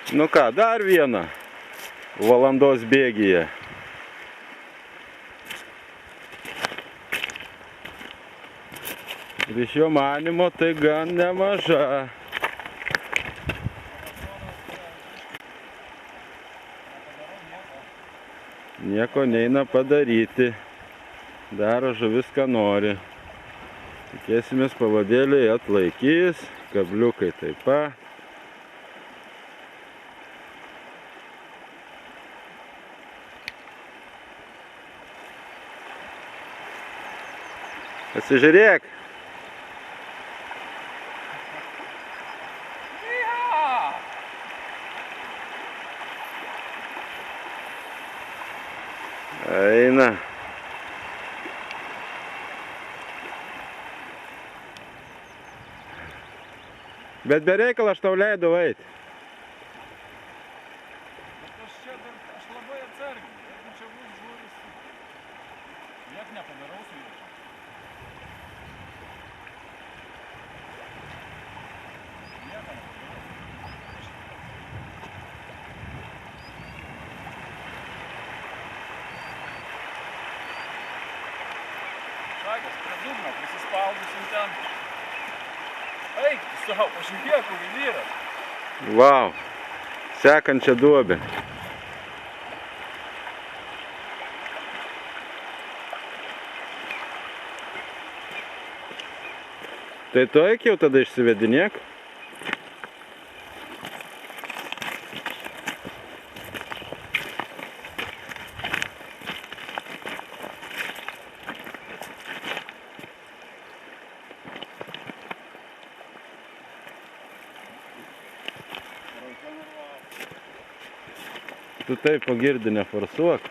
Nu ką, dar vieną valandos bėgyje. Ir iš jo manimo tai gan nemaža. Nieko neina padaryti. Daro žuvis, ką nori. Tikėsimės, pavadėliai atlaikys, kabliukai taip pat. Pasižiūrėk. Eina. Bet be reikalo aš tau leidau eiti. Bet aš labai atsargiai. Jeigu čia bus žuvis, niek nepadarau su juo. Nieko nepadarau. Šakės prie dugno prisispaudusim ten. Eik, tu savo, pažiūrėk, kur vyras. Vau, sekančią duobę. Tai tu eik jau tada išsivedinėk. Tu taip pagirdi neforsuok.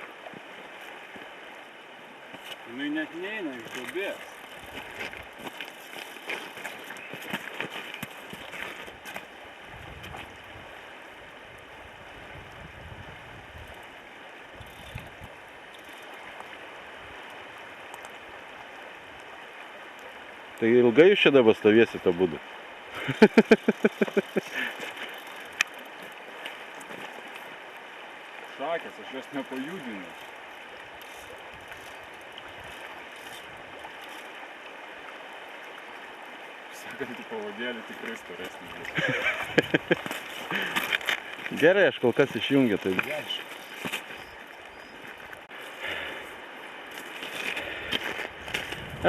Jinai net neina iš duobės. Tai ilgai jūs čia dabar stovėsit abudu? Šakės, aš jos nepajudinu. Sakantį pavadėlį tikrai storesnį. Gerai, aš kol kas išjungiu. Tai...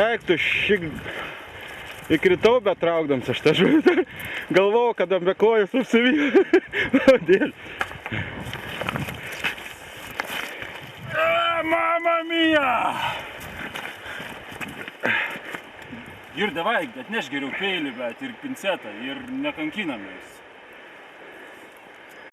Eik, tu šik... Įkritau, bet traukdams aš tą žuvį. Galvojau, kad be kojos apsivijo. Vadėl. Mama mia! Ir davai, atneš geriau peilį, bet ir pincetą, ir nekankinamės.